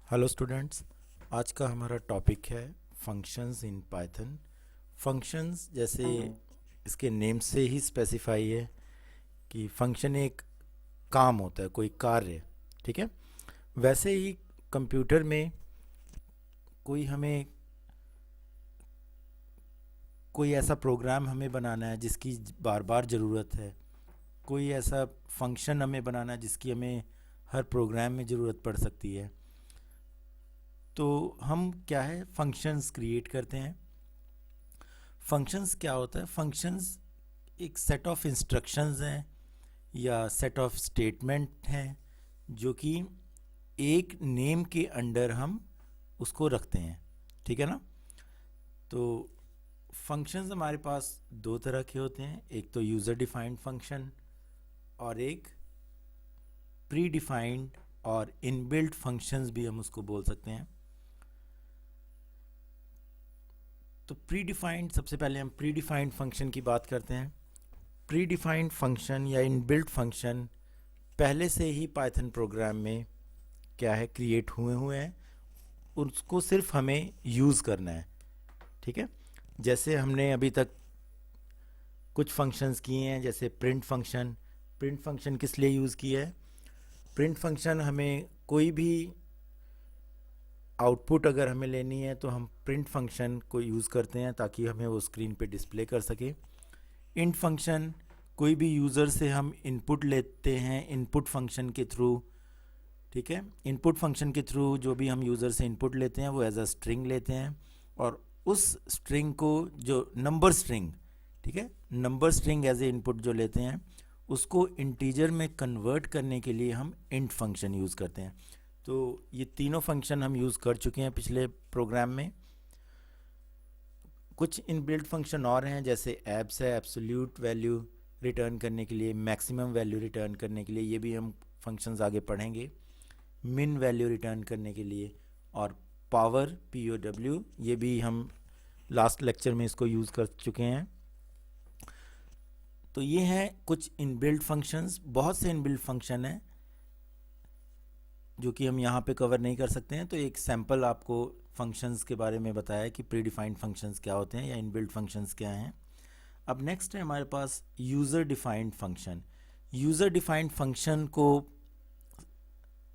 Hello students. आज का हमारा टॉपिक है फंक्शंस इन पाइथन। फंक्शंस जैसे इसके नेम से ही स्पेसिफाई है कि फंक्शन एक काम होता है, कोई कार्य। ठीक है। वैसे ही कंप्यूटर में कोई हमें कोई ऐसा प्रोग्राम हमें बनाना है जिसकी बार बार ज़रूरत है, कोई ऐसा फंक्शन हमें बनाना है जिसकी हमें हर प्रोग्राम में ज़रूरत पड़ सकती है। तो हम क्या है, फंक्शंस क्रिएट करते हैं। फंक्शंस क्या होता है? फंक्शंस एक सेट ऑफ इंस्ट्रक्शंस हैं या सेट ऑफ स्टेटमेंट हैं जो कि एक नेम के अंडर हम उसको रखते हैं। ठीक है ना? तो फंक्शंस हमारे पास दो तरह के होते हैं, एक तो यूज़र डिफाइंड फंक्शन और एक प्री डिफाइंड और इनबिल्ट फंक्शंस भी हम उसको बोल सकते हैं। तो प्री डिफाइंड, सबसे पहले हम प्री डिफाइंड फंक्शन की बात करते हैं। प्री डिफाइंड फंक्शन या इनबिल्ट फंक्शन पहले से ही पाइथन प्रोग्राम में क्या है, क्रिएट हुए हुए हैं। उसको सिर्फ हमें यूज़ करना है। ठीक है। जैसे हमने अभी तक कुछ फंक्शंस किए हैं, जैसे प्रिंट फंक्शन। प्रिंट फंक्शन किस लिए यूज़ किया है? प्रिंट फंक्शन हमें कोई भी आउटपुट अगर हमें लेनी है तो हम प्रिंट फंक्शन को यूज़ करते हैं ताकि हमें वो स्क्रीन पे डिस्प्ले कर सके। इंट फंक्शन, कोई भी यूज़र से हम इनपुट लेते हैं इनपुट फंक्शन के थ्रू। ठीक है। इनपुट फंक्शन के थ्रू जो भी हम यूज़र से इनपुट लेते हैं वो एज अ स्ट्रिंग लेते हैं, और उस स्ट्रिंग को, जो नंबर स्ट्रिंग, ठीक है, number string as a input जो लेते हैं, उसको इंटीजर में कन्वर्ट करने के लिए हम इंट फंक्शन यूज़ करते हैं। तो ये तीनों फंक्शन हम यूज़ कर चुके हैं पिछले प्रोग्राम में। कुछ इनबिल्ट फंक्शन और हैं, जैसे एब्स है, एब्सोल्यूट वैल्यू रिटर्न करने के लिए, मैक्सिमम वैल्यू रिटर्न करने के लिए, ये भी हम फंक्शंस आगे पढ़ेंगे। मिन वैल्यू रिटर्न करने के लिए, और पावर POW, ये भी हम लास्ट लेक्चर में इसको यूज़ कर चुके हैं। तो ये हैं कुछ इनबिल्ट फंक्शंस। बहुत से इनबिल्ट फंक्शन हैं जो कि हम यहाँ पे कवर नहीं कर सकते हैं। तो एक सैम्पल आपको फंक्शंस के बारे में बताया कि प्री डिफाइंड फंक्शंस क्या होते हैं या इनबिल्ट फंक्शंस क्या हैं। अब नेक्स्ट है हमारे पास user defined function. User defined function को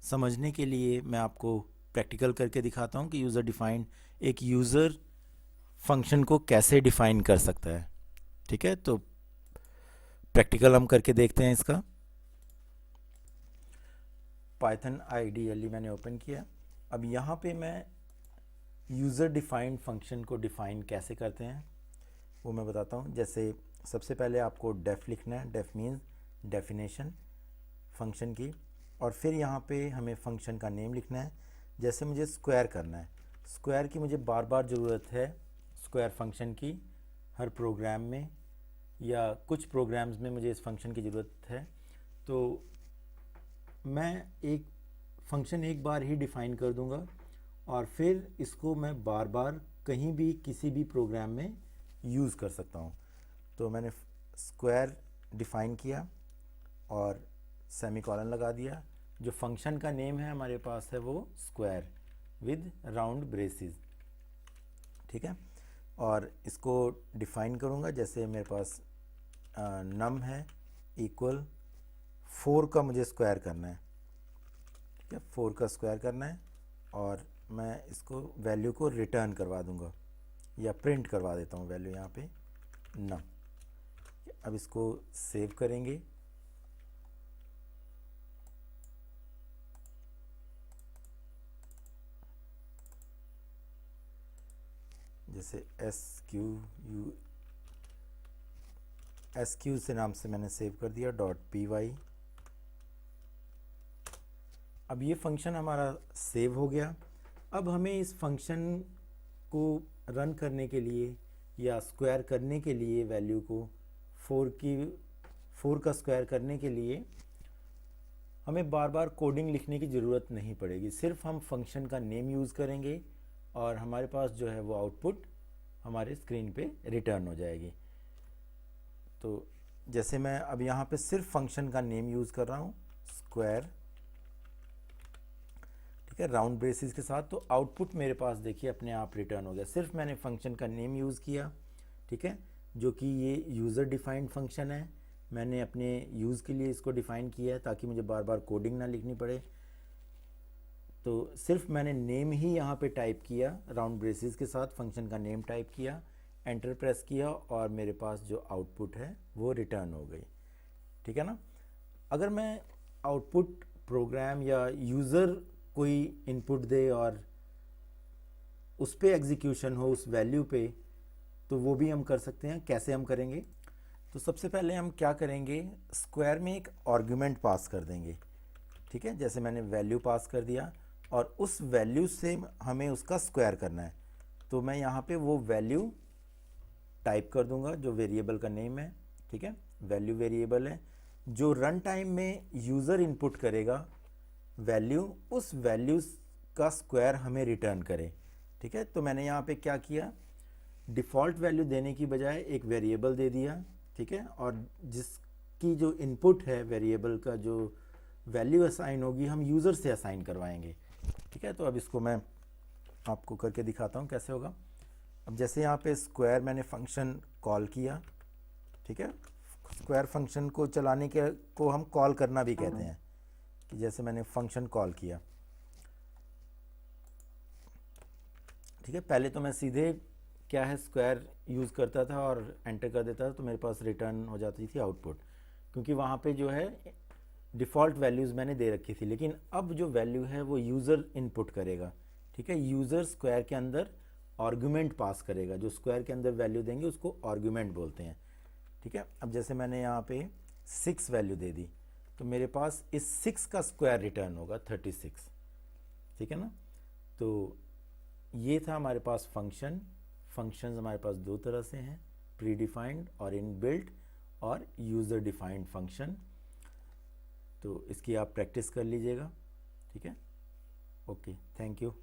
समझने के लिए मैं आपको प्रैक्टिकल करके दिखाता हूँ कि यूज़र डिफाइंड एक यूज़र फंक्शन को कैसे डिफाइन कर सकता है। ठीक है। तो प्रैक्टिकल हम करके देखते हैं इसका। पाइथन आइडियली मैंने ओपन किया। अब यहाँ पे मैं यूज़र डिफाइंड फंक्शन को डिफ़ाइन कैसे करते हैं वो मैं बताता हूँ। जैसे सबसे पहले आपको डेफ लिखना है। डेफ मीन्स डेफिनेशन फंक्शन की, और फिर यहाँ पे हमें फंक्शन का नेम लिखना है। जैसे मुझे स्क्वायर करना है, स्क्वायर की मुझे बार बार ज़रूरत है, स्क्वायर फंक्शन की हर प्रोग्राम में या कुछ प्रोग्राम्स में मुझे इस फंक्शन की ज़रूरत है। तो मैं एक फंक्शन एक बार ही डिफ़ाइन कर दूंगा, और फिर इसको मैं बार बार कहीं भी किसी भी प्रोग्राम में यूज़ कर सकता हूँ। तो मैंने स्क्वायर डिफ़ाइन किया और सेमीकोलन लगा दिया। जो फंक्शन का नेम है हमारे पास है वो स्क्वायर विद राउंड ब्रेसेस। ठीक है। और इसको डिफ़ाइन करूँगा, जैसे मेरे पास नम है इक्वल 4 का मुझे स्क्वायर करना है। ठीक है, 4 का स्क्वायर करना है, और मैं इसको वैल्यू को रिटर्न करवा दूंगा या प्रिंट करवा देता हूँ वैल्यू यहाँ पे नम। अब इसको सेव करेंगे। जैसे SQ से नाम से मैंने सेव कर दिया .py। अब ये फंक्शन हमारा सेव हो गया। अब हमें इस फंक्शन को रन करने के लिए या स्क्वायर करने के लिए वैल्यू को 4 का स्क्वायर करने के लिए हमें बार बार कोडिंग लिखने की ज़रूरत नहीं पड़ेगी। सिर्फ हम फंक्शन का नेम यूज़ करेंगे और हमारे पास जो है वो आउटपुट हमारे स्क्रीन पे रिटर्न हो जाएगी। तो जैसे मैं अब यहाँ पे सिर्फ फंक्शन का नेम यूज़ कर रहा हूँ, स्क्वायर। ठीक है, राउंड ब्रेसेस के साथ। तो आउटपुट मेरे पास देखिए अपने आप रिटर्न हो गया, सिर्फ मैंने फंक्शन का नेम यूज़ किया, ठीक है, जो कि ये यूज़र डिफाइंड फंक्शन है। मैंने अपने यूज़ के लिए इसको डिफ़ाइन किया है ताकि मुझे बार बार कोडिंग ना लिखनी पड़े। तो सिर्फ मैंने नेम ही यहाँ पे टाइप किया, राउंड ब्रेसेस के साथ फंक्शन का नेम टाइप किया, एंटर प्रेस किया और मेरे पास जो आउटपुट है वो रिटर्न हो गई, ठीक है ना। अगर मैं आउटपुट प्रोग्राम या यूज़र कोई इनपुट दे और उस पे एग्जीक्यूशन हो उस वैल्यू पे, तो वो भी हम कर सकते हैं। कैसे हम करेंगे? तो सबसे पहले हम क्या करेंगे, स्क्वायर में एक आर्गुमेंट पास कर देंगे, ठीक है। जैसे मैंने वैल्यू पास कर दिया और उस वैल्यू से हमें उसका स्क्वायर करना है, तो मैं यहाँ पे वो वैल्यू टाइप कर दूंगा जो वेरिएबल का नेम है, ठीक है। वैल्यू वेरिएबल है, जो रन टाइम में यूज़र इनपुट करेगा वैल्यू, उस वैल्यू का स्क्वायर हमें रिटर्न करे, ठीक है। तो मैंने यहाँ पे क्या किया, डिफ़ॉल्ट वैल्यू देने की बजाय एक वेरिएबल दे दिया, ठीक है, और जिसकी जो इनपुट है वेरिएबल का जो वैल्यू असाइन होगी हम यूज़र से असाइन करवाएंगे, ठीक है। तो अब इसको मैं आपको करके दिखाता हूँ कैसे होगा। अब जैसे यहाँ पे स्क्वायर मैंने फंक्शन कॉल किया, ठीक है, स्क्वायर फंक्शन को चलाने के को हम कॉल करना भी कहते हैं, कि जैसे मैंने फंक्शन कॉल किया, ठीक है। पहले तो मैं सीधे क्या है स्क्वायर यूज़ करता था और एंटर कर देता था, तो मेरे पास रिटर्न हो जाती थी आउटपुट, क्योंकि वहाँ पे जो है डिफ़ॉल्ट वैल्यूज़ मैंने दे रखी थी। लेकिन अब जो वैल्यू है वो यूज़र इनपुट करेगा, ठीक है। यूज़र स्क्वायर के अंदर आर्गुमेंट पास करेगा, जो स्क्वायर के अंदर वैल्यू देंगे उसको आर्गुमेंट बोलते हैं, ठीक है। अब जैसे मैंने यहाँ पे 6 वैल्यू दे दी, तो मेरे पास इस 6 का स्क्वायर रिटर्न होगा 36, ठीक है ना। तो ये था हमारे पास फंक्शंस हमारे पास दो तरह से हैं, प्री डिफाइंड और इनबिल्ट और यूज़र डिफाइंड फंक्शन। तो इसकी आप प्रैक्टिस कर लीजिएगा, ठीक है। Okay, thank you.